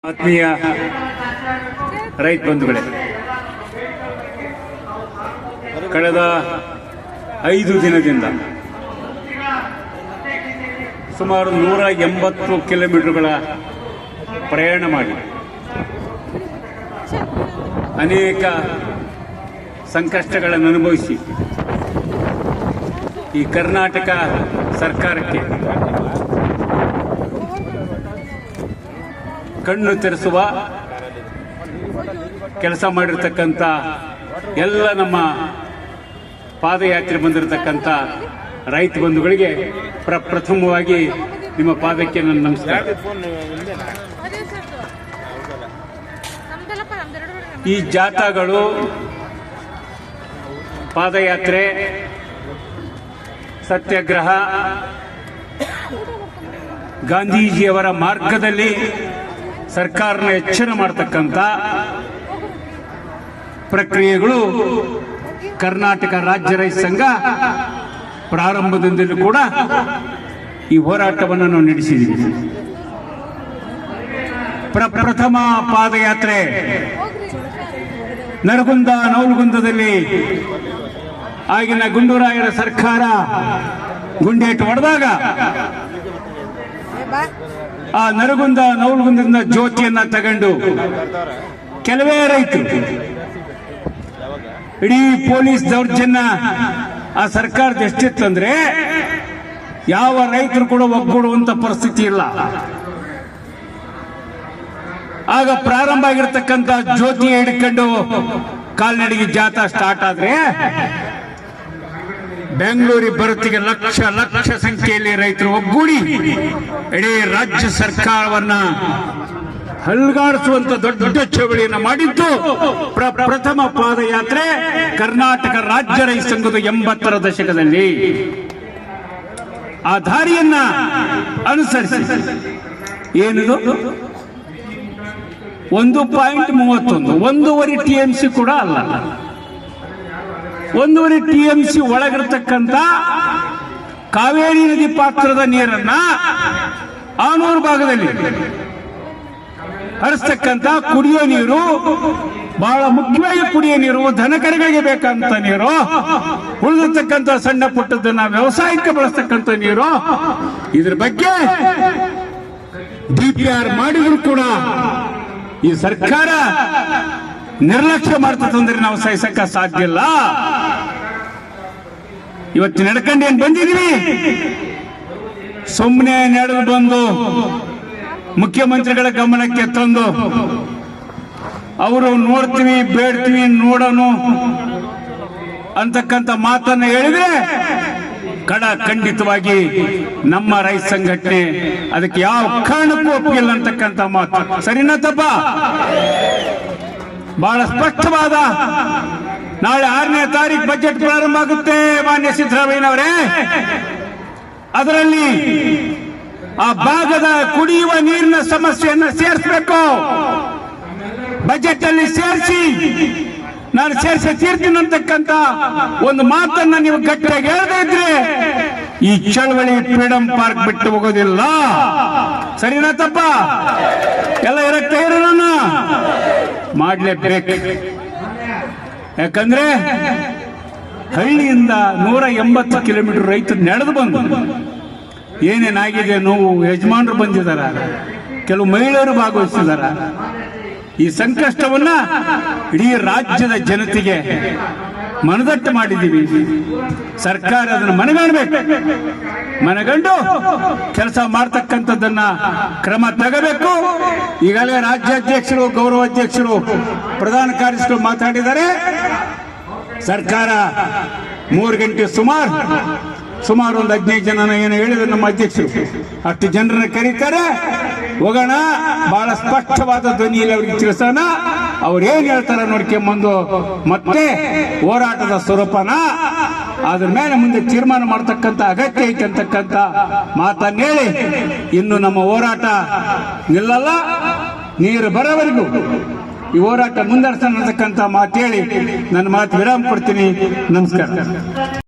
ಆತ್ಮೀಯ ರೈತ ಬಂಧುಗಳೇ, ಕಳೆದ 5 ದಿನದಿಂದ ಸುಮಾರು 180 ಕಿಲೋಮೀಟರ್ಗಳ ಪ್ರಯಾಣ ಮಾಡಿ ಅನೇಕ ಸಂಕಷ್ಟಗಳನ್ನು ಅನುಭವಿಸಿ ಈ ಕರ್ನಾಟಕ ಸರ್ಕಾರಕ್ಕೆ ಕಣ್ಣು ತೆರೆಸುವ ಕೆಲಸ ಮಾಡಿರ್ತಕ್ಕಂಥ ಎಲ್ಲ ನಮ್ಮ ಪಾದಯಾತ್ರೆ ಬಂದಿರತಕ್ಕಂಥ ರೈತ ಬಂಧುಗಳಿಗೆ ಪ್ರಥಮವಾಗಿ ನಿಮ್ಮ ಪಾದಕ್ಕೆ ನನ್ನ ನಮಸ್ಕಾರ. ಈ ಜಾಥಾಗಳು, ಪಾದಯಾತ್ರೆ, ಸತ್ಯಾಗ್ರಹ, ಗಾಂಧೀಜಿಯವರ ಮಾರ್ಗದಲ್ಲಿ ಸರ್ಕಾರನ ಎಚ್ಚರ ಮಾಡತಕ್ಕಂಥ ಪ್ರಕ್ರಿಯೆಗಳು ಕರ್ನಾಟಕ ರಾಜ್ಯ ರೈತ ಸಂಘ ಪ್ರಾರಂಭದಿಂದಲೂ ಕೂಡ ಈ ಹೋರಾಟವನ್ನು ನಾವು ನಡೆಸಿದ್ದೀವಿ. ಪ್ರಥಮ ಪಾದಯಾತ್ರೆ ನರಗುಂದ ನವಲಗುಂದದಲ್ಲಿ ಆಗಿನ ಗುಂಡೂರಾಯರ ಸರ್ಕಾರ ಗುಂಡೇಟು ಹೊಡೆದಾಗ ಆ ನರಗುಂದ ನವಲಗುಂದದಿಂದ ಜ್ಯೋತಿಯನ್ನ ತಗೊಂಡು ಕೆಲವೇ ರೈತರು, ಇಡೀ ಪೊಲೀಸ್ ದೌರ್ಜನ್ಯ ಆ ಸರ್ಕಾರದ ಎಷ್ಟಿತ್ತಂದ್ರೆ ಯಾವ ರೈತರು ಕೂಡ ಒಗ್ಗೂಡುವಂತ ಪರಿಸ್ಥಿತಿ ಇಲ್ಲ. ಆಗ ಪ್ರಾರಂಭ ಆಗಿರತಕ್ಕಂಥ ಜ್ಯೋತಿ ಹಿಡ್ಕೊಂಡು ಕಾಲ್ನಡಿಗೆ ಜಾಥಾ ಸ್ಟಾರ್ಟ್ ಆದ್ರೆ ಬೆಂಗಳೂರಿಗೆ ಬರುತ್ತಿಗೆ ಲಕ್ಷ ಲಕ್ಷ ಸಂಖ್ಯೆಯಲ್ಲಿ ರೈತರು ಒಗ್ಗೂಡಿ ಇಡೀ ರಾಜ್ಯ ಸರ್ಕಾರವನ್ನ ಹಲ್ಗಾಡಿಸುವಂತ ದೊಡ್ಡ ಚಳವಳಿಯನ್ನು ಮಾಡಿದ್ದು ಪ್ರಥಮ ಪಾದಯಾತ್ರೆ ಕರ್ನಾಟಕ ರಾಜ್ಯ ರೈತ ಸಂಘದ 80ರ ದಶಕದಲ್ಲಿ. ಆ ದಾರಿಯನ್ನ ಅನುಸರಿಸಿ ಏನಿದು 1.31 1.5 TMC ಕೂಡ ಅಲ್ಲ, 1.5 TMC ಒಳಗಿರತಕ್ಕಂಥ ಕಾವೇರಿ ನದಿ ಪಾತ್ರದ ನೀರನ್ನ ಆನೂರು ಭಾಗದಲ್ಲಿ ಹರಿಸ್ತಕ್ಕಂಥ ಕುಡಿಯೋ ನೀರು, ಬಹಳ ಮುಖ್ಯವಾಗಿ ಕುಡಿಯೋ ನೀರು, ದನಕರುಗಳಿಗೆ ಬೇಕಂತ ನೀರು, ಉಳಿದಿರ್ತಕ್ಕಂಥ ಸಣ್ಣ ಪುಟ್ಟದನ್ನ ವ್ಯವಸಾಯಕ್ಕೆ ಬಳಸ್ತಕ್ಕಂಥ ನೀರು, ಇದ್ರ ಬಗ್ಗೆ DPR ಮಾಡಿದ್ರು ಕೂಡ ಈ ಸರ್ಕಾರ ನಿರ್ಲಕ್ಷ್ಯ ಮಾಡ್ತದಂದ್ರೆ ನಾವು ಸಹಿಸಕ್ಕ ಸಾಧ್ಯ ಇಲ್ಲ. ಇವತ್ತು ನಡ್ಕೊಂಡೇನು ಬಂದಿದ್ವಿ, ಸುಮ್ಮನೆ ನಡೆದು ಬಂದು ಮುಖ್ಯಮಂತ್ರಿಗಳ ಗಮನಕ್ಕೆ ತಂದು ಅವರು ನೋಡ್ತೀವಿ ಬೇಡ್ತೀವಿ ನೋಡೋಣ ಅಂತಕ್ಕಂಥ ಮಾತನ್ನ ಹೇಳಿದ್ರೆ ಖಂಡಿತವಾಗಿ ನಮ್ಮ ರೈತ ಸಂಘಟನೆ ಅದಕ್ಕೆ ಯಾವ ಕಾರಣಕ್ಕೂ ಒಪ್ಪಿಲ್ಲ ಅಂತಕ್ಕಂಥ ಮಾತು. ಸರಿನಾ ತಪ್ಪ? ಬಹಳ ಸ್ಪಷ್ಟವಾದ ನಾಳೆ 6ನೇ ತಾರೀಕು ಬಜೆಟ್ ಪ್ರಾರಂಭ ಆಗುತ್ತೆ ಮಾನ್ಯ ಸಿದ್ದರಾಮಯ್ಯನವರೇ. ಅದರಲ್ಲಿ ಆ ಭಾಗದ ಕುಡಿಯುವ ನೀರಿನ ಸಮಸ್ಯೆಯನ್ನು ಸೇರಿಸಬೇಕು, ಬಜೆಟ್ ಅಲ್ಲಿ ಸೇರಿಸಿ, ನಾನು ಸೇರಿಸಿ ತೀರ್ತೀನಿ ಅಂತಕ್ಕಂಥ ಒಂದು ಮಾತನ್ನ ನೀವು ಗಟ್ಟಿಯಾಗಿ ಹೇಳದೇ ಇದ್ರೆ ಈ ಚಳವಳಿ ಫ್ರೀಡಂ ಪಾರ್ಕ್ ಬಿಟ್ಟು ಹೋಗೋದಿಲ್ಲ. ಸರಿನಾ ತಪ್ಪ? ಎಲ್ಲ ಇರಕ್ಕೆ ಇರೋಣ ಮಾಡ್ಲೇಬೇಕು. ಯಾಕಂದ್ರೆ ಹಳ್ಳಿಯಿಂದ 180 ಕಿಲೋಮೀಟರ್ ರೈತರು ನಡೆದು ಬಂದು ಏನೇನಾಗಿದೆ ನೋವು, ಯಜಮಾನರು ಬಂದಿದಾರ, ಕೆಲವು ಮಹಿಳೆಯರು ಭಾಗವಹಿಸಿದಾರ. ಈ ಸಂಕಷ್ಟವನ್ನ ಇಡೀ ರಾಜ್ಯದ ಜನತೆಗೆ ಮನದಟ್ಟು ಮಾಡಿದ್ದೀವಿ. ಸರ್ಕಾರ ಅದನ್ನು ಮನಗಂಡು ಕೆಲಸ ಮಾಡ್ತಕ್ಕಂಥದ್ದನ್ನ ಕ್ರಮ ತಗೋಬೇಕು. ಈಗಾಗಲೇ ರಾಜ್ಯಾಧ್ಯಕ್ಷರು, ಗೌರವಾಧ್ಯಕ್ಷರು, ಪ್ರಧಾನ ಕಾರ್ಯದರ್ಶಿಗಳು ಮಾತಾಡಿದ್ದಾರೆ. ಸರ್ಕಾರ 3 ಗಂಟೆ ಸುಮಾರು ಒಂದು 15 ಜನ ಏನು ಹೇಳಿದ್ರು ನಮ್ಮ ಅಧ್ಯಕ್ಷರು, ಅಷ್ಟು ಜನರನ್ನ ಕರೀತಾರೆ, ಹೋಗೋಣ, ಬಹಳ ಸ್ಪಷ್ಟವಾದ ಧ್ವನಿಯಲ್ಲಿ ಅವ್ರಿಗೆ ತಿಳಿಸೋಣ, ಅವ್ರು ಏನ್ ಹೇಳ್ತಾರ ನೋಡ್ಕೊಂಬಂದು ಮತ್ತೆ ಹೋರಾಟದ ಸ್ವರೂಪನ ಅದ್ರ ಮೇಲೆ ಮುಂದೆ ತೀರ್ಮಾನ ಮಾಡತಕ್ಕಂಥ ಅಗತ್ಯ ಐತೆ ಅಂತಕ್ಕಂಥ ಮಾತನ್ನ ಹೇಳಿ ಇನ್ನು ನಮ್ಮ ಹೋರಾಟ ನಿಲ್ಲಲ್ಲ, ನೀರು ಬರೋವರೆಗೂ ಈ ಹೋರಾಟ ಮುಂದುವರಿಸೋಣ ಅಂತಕ್ಕಂಥ ಮಾತು ಹೇಳಿ ನನ್ನ ಮಾತು ವಿರಾಮ ಕೊಡ್ತೀನಿ. ನಮಸ್ಕಾರ.